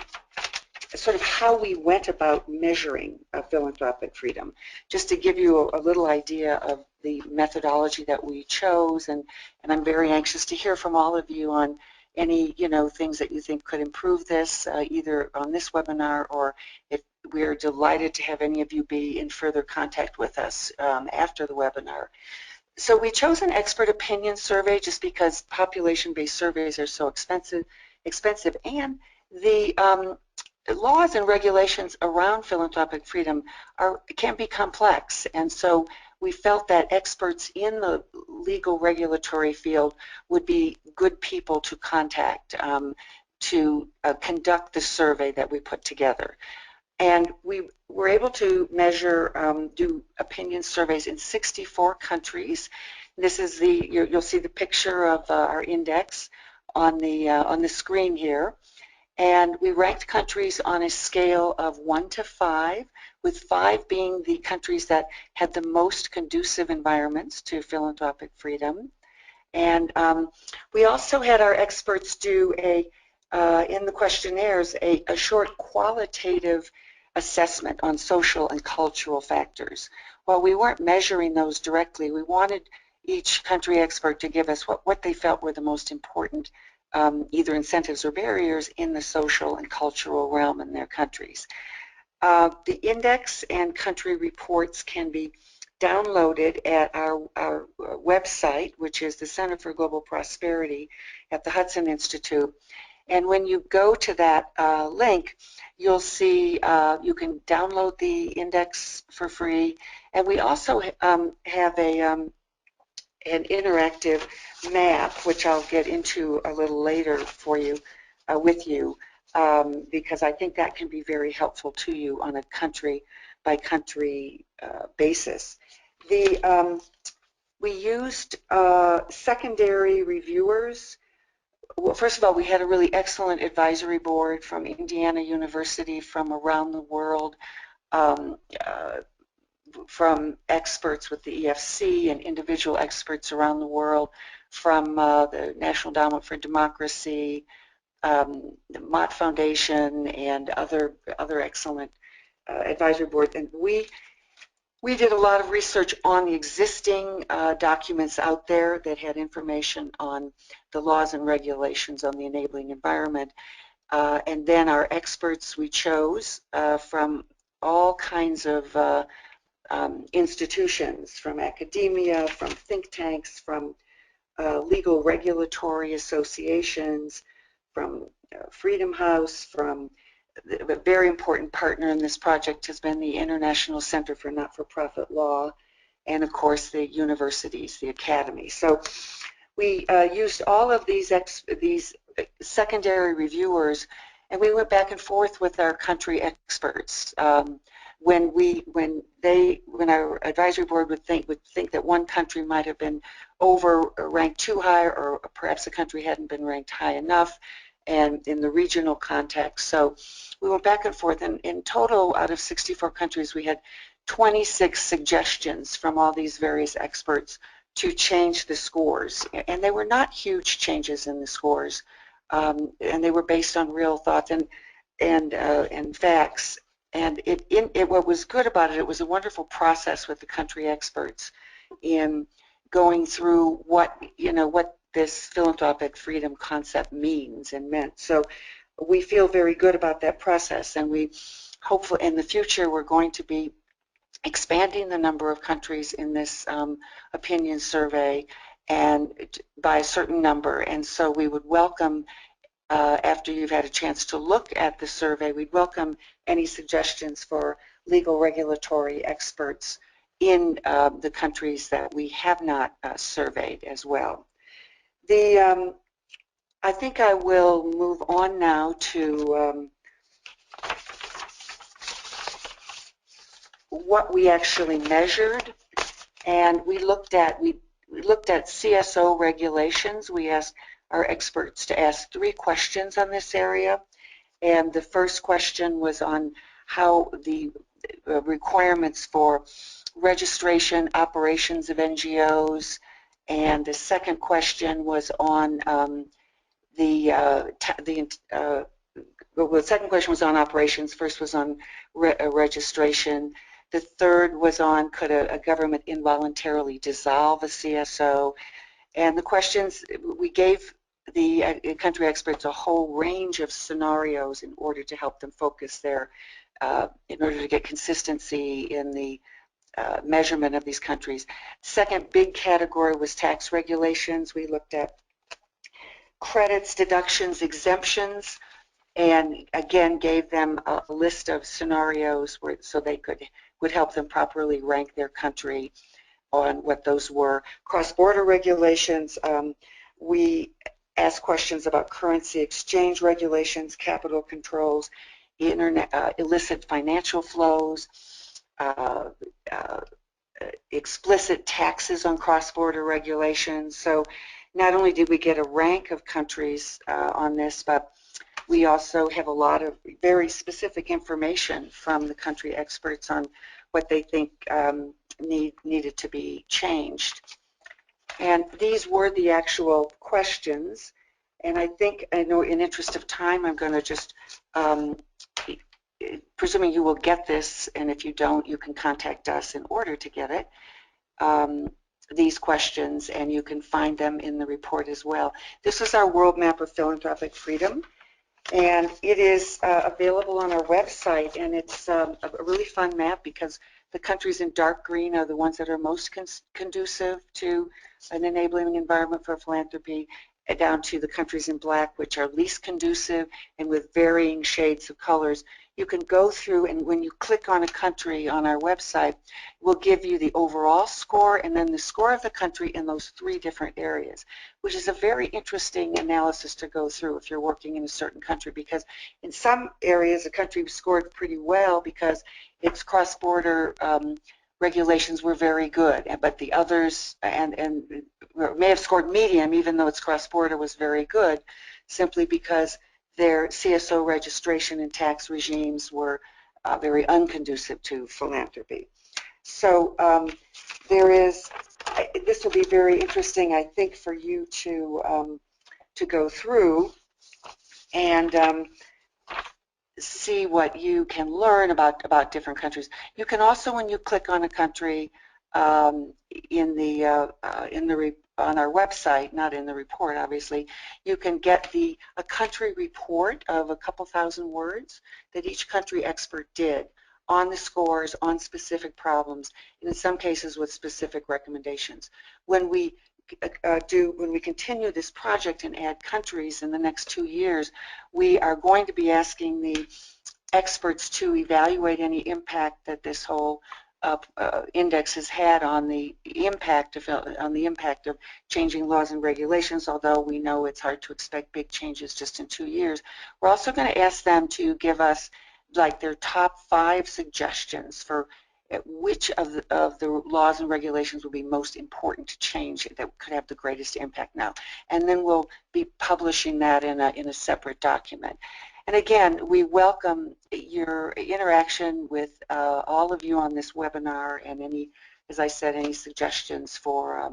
sort of how we went about measuring philanthropic freedom, just to give you a little idea of the methodology that we chose, and I'm very anxious to hear from all of you on any things that you think could improve this, either on this webinar, or if we're delighted to have any of you be in further contact with us after the webinar. So we chose an expert opinion survey just because population-based surveys are so expensive, and the laws and regulations around philanthropic freedom can be complex, and so we felt that experts in the legal regulatory field would be good people to contact to conduct the survey that we put together. And we were able to measure, do opinion surveys in 64 countries. This is you'll see the picture of our index on the screen here. And we ranked countries on a scale of 1 to 5, with 5 being the countries that had the most conducive environments to philanthropic freedom. And we also had our experts do in the questionnaires, a short qualitative assessment on social and cultural factors. While we weren't measuring those directly, we wanted each country expert to give us what they felt were the most important either incentives or barriers in the social and cultural realm in their countries. The index and country reports can be downloaded at our website, which is the Center for Global Prosperity at the Hudson Institute. And when you go to that link, you'll see you can download the index for free. And we also have an interactive map, which I'll get into a little later for you, with you, because I think that can be very helpful to you on a country-by-country basis. We used secondary reviewers. Well, first of all, we had a really excellent advisory board from Indiana University, from around the world, from experts with the EFC and individual experts around the world, from the National Endowment for Democracy, the Mott Foundation, and other excellent advisory boards. And we did a lot of research on the existing documents out there that had information on the laws and regulations on the enabling environment. And then our experts we chose from all kinds of institutions, from academia, from think tanks, from legal regulatory associations, from Freedom House, from a very important partner in this project has been the International Center for Not-for-Profit Law, and of course the universities, the academy. So we used all of these secondary reviewers, and we went back and forth with our country experts when our advisory board would think that one country might have been ranked too high, or perhaps a country hadn't been ranked high enough, and in the regional context. So we went back and forth, and in total, out of 64 countries, we had 26 suggestions from all these various experts to change the scores. And they were not huge changes in the scores, and they were based on real thoughts and facts. And what was good about it, it was a wonderful process with the country experts in going through what this philanthropic freedom concept means and meant. So we feel very good about that process, and we hopefully in the future we're going to be expanding the number of countries in this opinion survey and by a certain number. And so we would welcome, after you've had a chance to look at the survey, we'd welcome any suggestions for legal regulatory experts in the countries that we have not surveyed as well. I think I will move on now to what we actually measured, and we looked at CSO regulations. We asked our experts to ask 3 questions on this area, and the first question was on how the requirements for registration, operations of NGOs, and the second question was on the second question was on operations. First was on registration. The third was on, could a government involuntarily dissolve a CSO? And the questions, we gave the country experts a whole range of scenarios in order to help them focus in order to get consistency in the measurement of these countries. Second big category was tax regulations. We looked at credits, deductions, exemptions, and again gave them a list of scenarios so they would help them properly rank their country on what those were. Cross-border regulations, we asked questions about currency exchange regulations, capital controls, illicit financial flows, explicit taxes on cross-border regulations. So not only did we get a rank of countries on this, but we also have a lot of very specific information from the country experts on what they think needed to be changed. And these were the actual questions. And I know in interest of time, I'm going to just, presuming you will get this, and if you don't, you can contact us in order to get it, these questions, and you can find them in the report as well. This is our world map of philanthropic freedom. And it is available on our website, and it's a really fun map because the countries in dark green are the ones that are most conducive to an enabling environment for philanthropy, down to the countries in black, which are least conducive, and with varying shades of colors. You can go through, and when you click on a country on our website, we'll give you the overall score and then the score of the country in those 3 different areas, which is a very interesting analysis to go through if you're working in a certain country, because in some areas a country scored pretty well because its cross-border regulations were very good, but the others may have scored medium even though its cross-border was very good, simply because their CSO registration and tax regimes were very unconducive to philanthropy. So this will be very interesting, I think, for you to go through and see what you can learn about different countries. You can also, when you click on a country on our website, not in the report, obviously, you can get a country report of a couple thousand words that each country expert did on the scores, on specific problems, and in some cases with specific recommendations. When we continue this project and add countries in the next 2 years, we are going to be asking the experts to evaluate any impact that this whole index has had on the impact of changing laws and regulations, although we know it's hard to expect big changes just in 2 years. We're also going to ask them to give us like their top 5 suggestions for which of the laws and regulations will be most important to change that could have the greatest impact now. And then we'll be publishing that in a separate document. And again, we welcome your interaction with all of you on this webinar and any, as I said, any suggestions for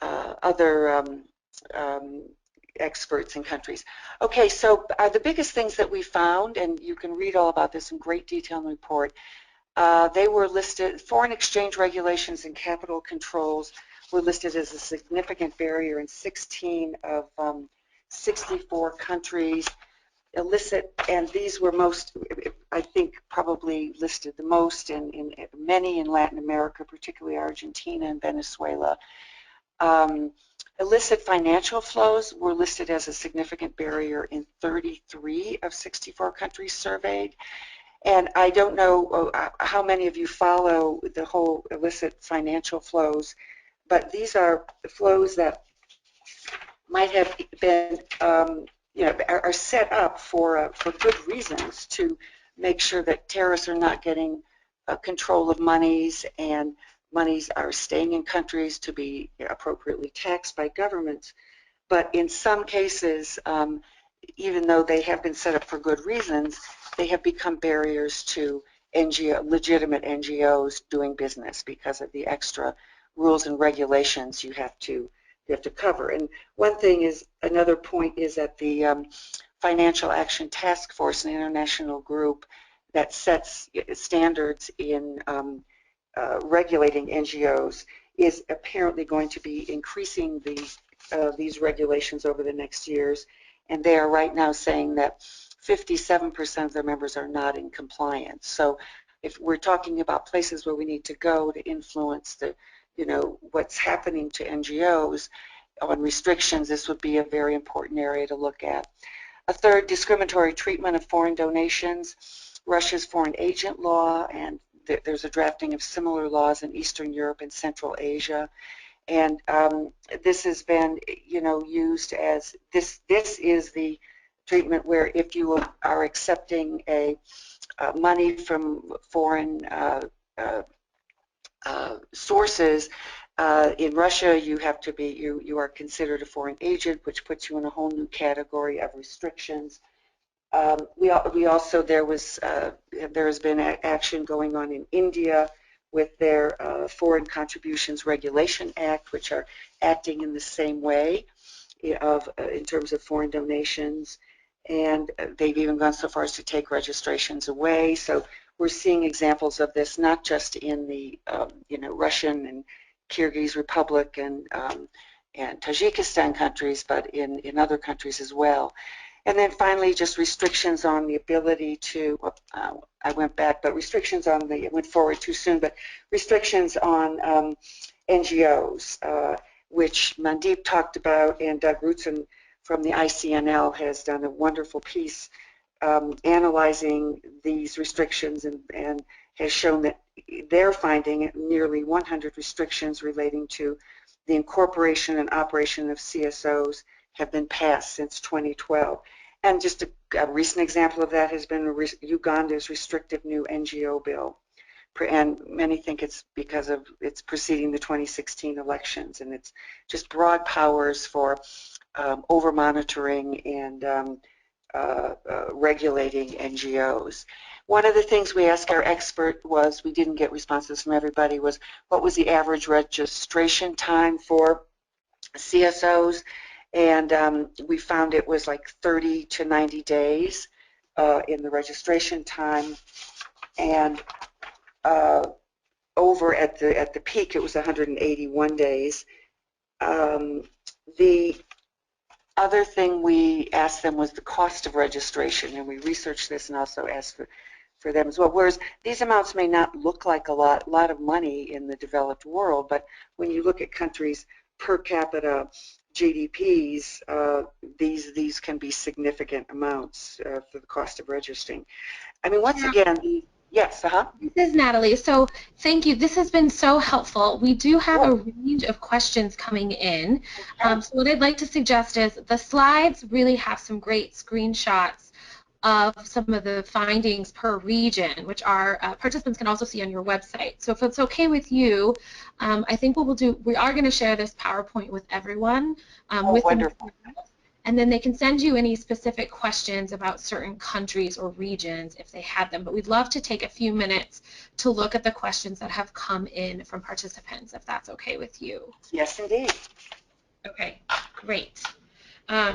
other experts in countries. Okay, so the biggest things that we found, and you can read all about this in great detail in the report, they were listed, foreign exchange regulations and capital controls were listed as a significant barrier in 16 of 64 countries. Illicit, and these were most, I think, probably listed the most in many in Latin America, particularly Argentina and Venezuela. Illicit financial flows were listed as a significant barrier in 33 of 64 countries surveyed. And I don't know how many of you follow the whole illicit financial flows, but these are flows that might have been, you know, are set up for good reasons to make sure that terrorists are not getting control of monies, and monies are staying in countries to be appropriately taxed by governments. But in some cases, even though they have been set up for good reasons, they have become barriers to legitimate NGOs doing business because of the extra rules and regulations you have to cover. And one thing is, another point is that the Financial Action Task Force, an international group that sets standards in regulating NGOs, is apparently going to be increasing these regulations over the next years. And they are right now saying that 57% of their members are not in compliance. So if we're talking about places where we need to go to influence the, you know, what's happening to NGOs on restrictions, this would be a very important area to look at. A third, discriminatory treatment of foreign donations. Russia's foreign agent law, and there's a drafting of similar laws in Eastern Europe and Central Asia. And this has been, you know, used as, this is the treatment where if you are accepting money from foreign sources, in Russia you have to be, you are considered a foreign agent, which puts you in a whole new category of restrictions. We also, there has been action going on in India with their Foreign Contributions Regulation Act, which are acting in the same way in terms of foreign donations, and they've even gone so far as to take registrations away. So we're seeing examples of this not just in the you know, Russian and Kyrgyz Republic and Tajikistan countries, but in other countries as well. And then finally, just restrictions on the ability to, I went back, but restrictions on the, it went forward too soon, but restrictions on NGOs, which Mandeep talked about, and Doug Rootson from the ICNL has done a wonderful piece analyzing these restrictions, and has shown that they're finding nearly 100 restrictions relating to the incorporation and operation of CSOs have been passed since 2012. And just a recent example of that has been Uganda's restrictive new NGO bill. And many think it's because of it's preceding the 2016 elections, and it's just broad powers for over-monitoring and regulating NGOs. One of the things we asked our expert was, we didn't get responses from everybody, was what was the average registration time for CSOs, and we found it was like 30 to 90 days in the registration time, and over at the peak it was 181 days. The other thing we asked them was the cost of registration, and we researched this and also asked for them as well. Whereas these amounts may not look like a lot of money in the developed world, but when you look at countries' per capita GDPs, these can be significant amounts for the cost of registering. I mean, once again, yes, This is Natalie. So thank you. This has been so helpful. We do have a range of questions coming in. So what I'd like to suggest is the slides really have some great screenshots of some of the findings per region, which our participants can also see on your website. So if it's okay with you, I think what we'll do, we are going to share this PowerPoint with everyone. With wonderful. and then they can send you any specific questions about certain countries or regions if they have them. But we'd love to take a few minutes to look at the questions that have come in from participants, if that's okay with you. Yes, indeed. Okay, great.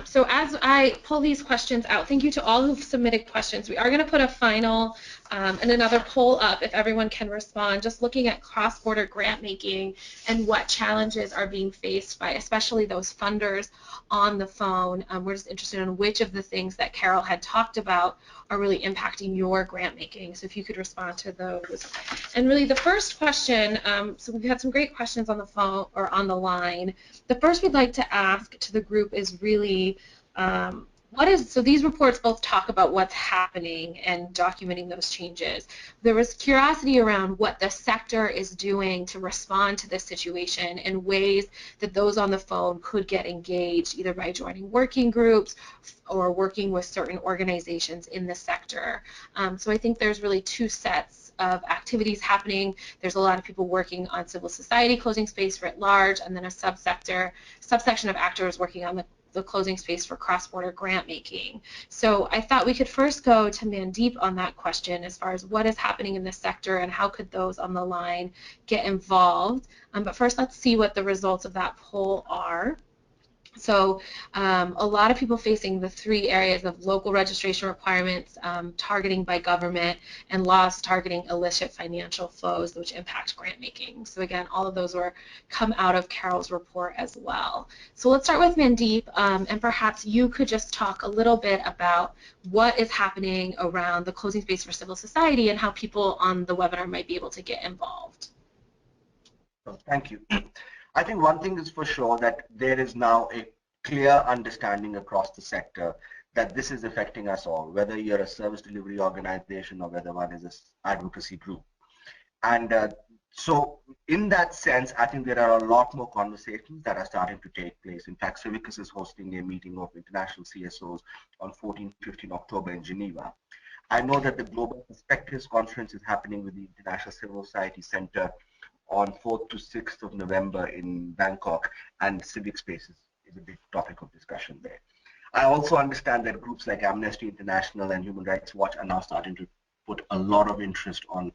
So as I pull these questions out, thank you to all who've submitted questions. We are going to put a final and another poll up if everyone can respond, just looking at cross-border grant making and what challenges are being faced by especially those funders on the phone. We're just interested in which of the things that Carol had talked about are really impacting your grant making. So if you could respond to those. And really the first question, so we've had some great questions on the phone or on the line. The first we'd like to ask to the group is really, so these reports both talk about what's happening and documenting those changes. There was curiosity around what the sector is doing to respond to this situation in ways that those on the phone could get engaged, either by joining working groups or working with certain organizations in the sector. So I think there's really two sets of activities happening. There's a lot of people working on civil society closing space writ large, and then a subsection of actors working on the closing space for cross-border grant making. So I thought we could first go to Mandeep on that question as far as what is happening in this sector and how could those on the line get involved. But first let's see what the results of that poll are. So a lot of people facing the three areas of local registration requirements, targeting by government, and laws targeting illicit financial flows which impact grant making. So again, all of those were come out of Carol's report as well. So let's start with Mandeep, and perhaps you could just talk a little bit about what is happening around the closing space for civil society and how people on the webinar might be able to get involved. Thank you. I think one thing is for sure that there is now a clear understanding across the sector that this is affecting us all, whether you're a service delivery organization or whether one is an advocacy group. And so in that sense, I think there are a lot more conversations that are starting to take place. In fact, CIVICUS is hosting a meeting of international CSOs on 14-15 October in Geneva. I know that the Global Perspectives Conference is happening with the International Civil Society Center on 4th to 6th of November in Bangkok, and civic spaces is a big topic of discussion there. I also understand that groups like Amnesty International and Human Rights Watch are now starting to put a lot of interest on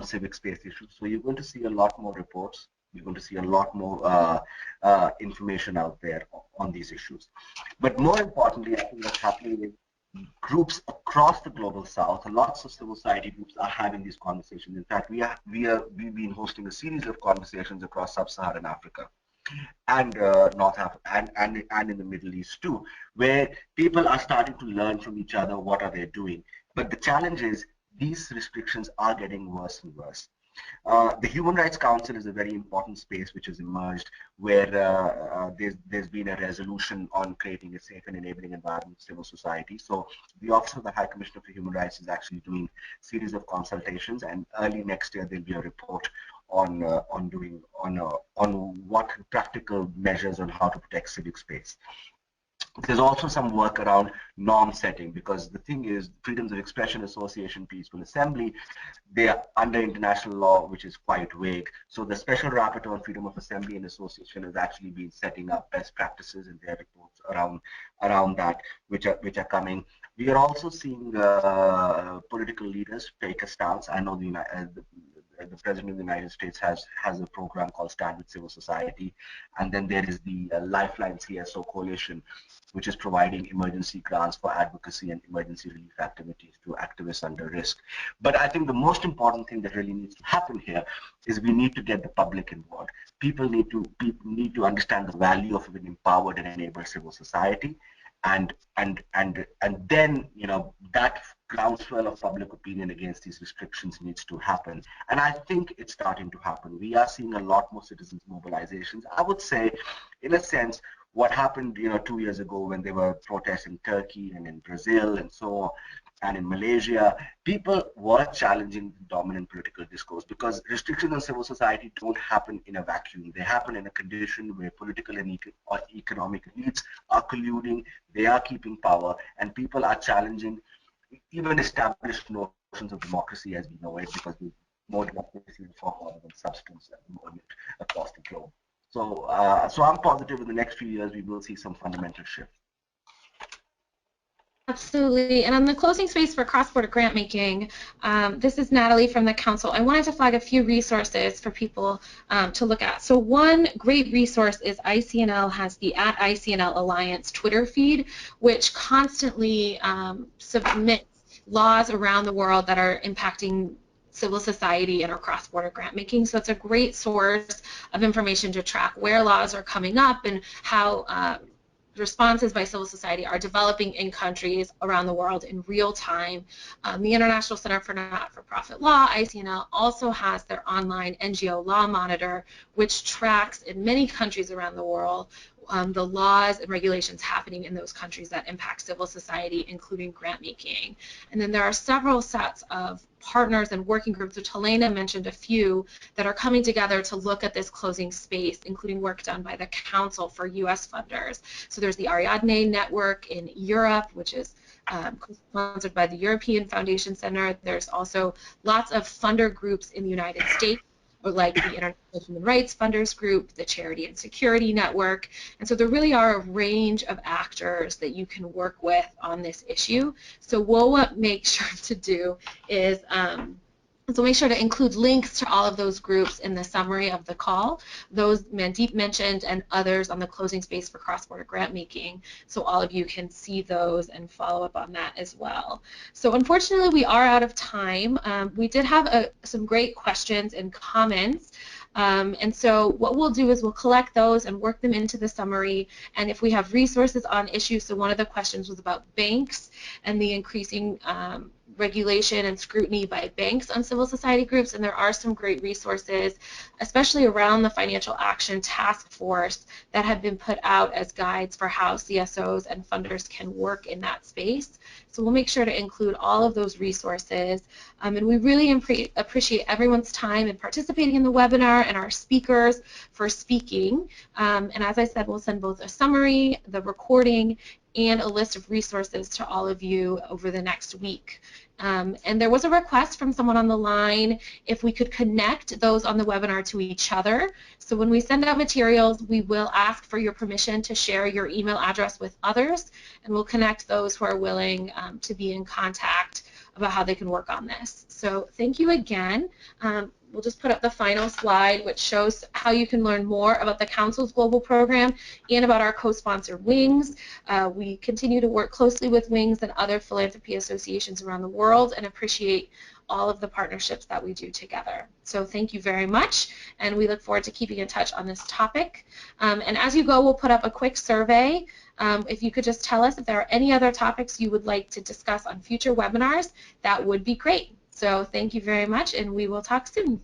civic space issues. So you're going to see a lot more reports. You're going to see a lot more information out there on these issues. But more importantly, I think what's happening is groups across the global south, lots of civil society groups are having these conversations. In fact, we've been hosting a series of conversations across sub-Saharan Africa and North Africa and in the Middle East too, where people are starting to learn from each other what are they doing. But the challenge is these restrictions are getting worse and worse. The Human Rights Council is a very important space which has emerged where there's been a resolution on creating a safe and enabling environment for civil society. So the Office of the High Commissioner for Human Rights is actually doing a series of consultations, and early next year there'll be a report on what practical measures on how to protect civic space. There's also some work around norm setting, because the thing is, freedoms of expression, association, peaceful assembly, they are under international law, which is quite vague. So the Special Rapporteur on Freedom of Assembly and Association has actually been setting up best practices in their reports around that, which are coming. We are also seeing political leaders take a stance. I know the President of the United States has a program called Stand with Civil Society, and then there is the Lifeline CSO Coalition, which is providing emergency grants for advocacy and emergency relief activities to activists under risk. But I think the most important thing that really needs to happen here is we need to get the public involved. People need to understand the value of an empowered and enabled civil society, and then that groundswell of public opinion against these restrictions needs to happen. And I think it's starting to happen. We are seeing a lot more citizens mobilizations. I would say, in a sense, what happened 2 years ago when there were protests in Turkey and in Brazil and so on, and in Malaysia, people were challenging the dominant political discourse, because restrictions on civil society don't happen in a vacuum. They happen in a condition where political and economic elites are colluding, they are keeping power, and people are challenging even established notions of democracy as we know it, because we more democracy reform rather than substance at the moment across the globe. So I'm positive in the next few years we will see some fundamental shift. Absolutely. And on the closing space for cross-border grant making, this is Natalie from the Council. I wanted to flag a few resources for people to look at. So one great resource is ICNL has the @ICNL Alliance Twitter feed, which constantly submits laws around the world that are impacting civil society and our cross-border grant making. So it's a great source of information to track where laws are coming up and how responses by civil society are developing in countries around the world in real time. The International Center for Not-for-Profit Law, ICNL, also has their online NGO Law Monitor, which tracks in many countries around the world the laws and regulations happening in those countries that impact civil society, including grant making. And then there are several sets of partners and working groups, which Helena mentioned a few, that are coming together to look at this closing space, including work done by the Council for U.S. funders. So there's the Ariadne Network in Europe, which is sponsored by the European Foundation Center. There's also lots of funder groups in the United States, like the International Human Rights Funders Group, the Charity and Security Network. And so there really are a range of actors that you can work with on this issue. So what make sure to do is so make sure to include links to all of those groups in the summary of the call, those Mandeep mentioned and others on the closing space for cross-border grant making, so all of you can see those and follow up on that as well. So unfortunately, we are out of time. We did have some great questions and comments. And so what we'll do is we'll collect those and work them into the summary, and if we have resources on issues, so one of the questions was about banks and the increasing regulation and scrutiny by banks on civil society groups, and there are some great resources, especially around the Financial Action Task Force, that have been put out as guides for how CSOs and funders can work in that space. So we'll make sure to include all of those resources, and we really appreciate everyone's time in participating in the webinar and our speakers for speaking. And as I said, we'll send both a summary, the recording, and a list of resources to all of you over the next week. And there was a request from someone on the line if we could connect those on the webinar to each other. So when we send out materials, we will ask for your permission to share your email address with others, and we'll connect those who are willing to be in contact about how they can work on this. So thank you again. We'll just put up the final slide, which shows how you can learn more about the Council's global program and about our co-sponsor WINGS. We continue to work closely with WINGS and other philanthropy associations around the world and appreciate all of the partnerships that we do together. So thank you very much, and we look forward to keeping in touch on this topic. And as you go, we'll put up a quick survey. If you could just tell us if there are any other topics you would like to discuss on future webinars, that would be great. So thank you very much, and we will talk soon.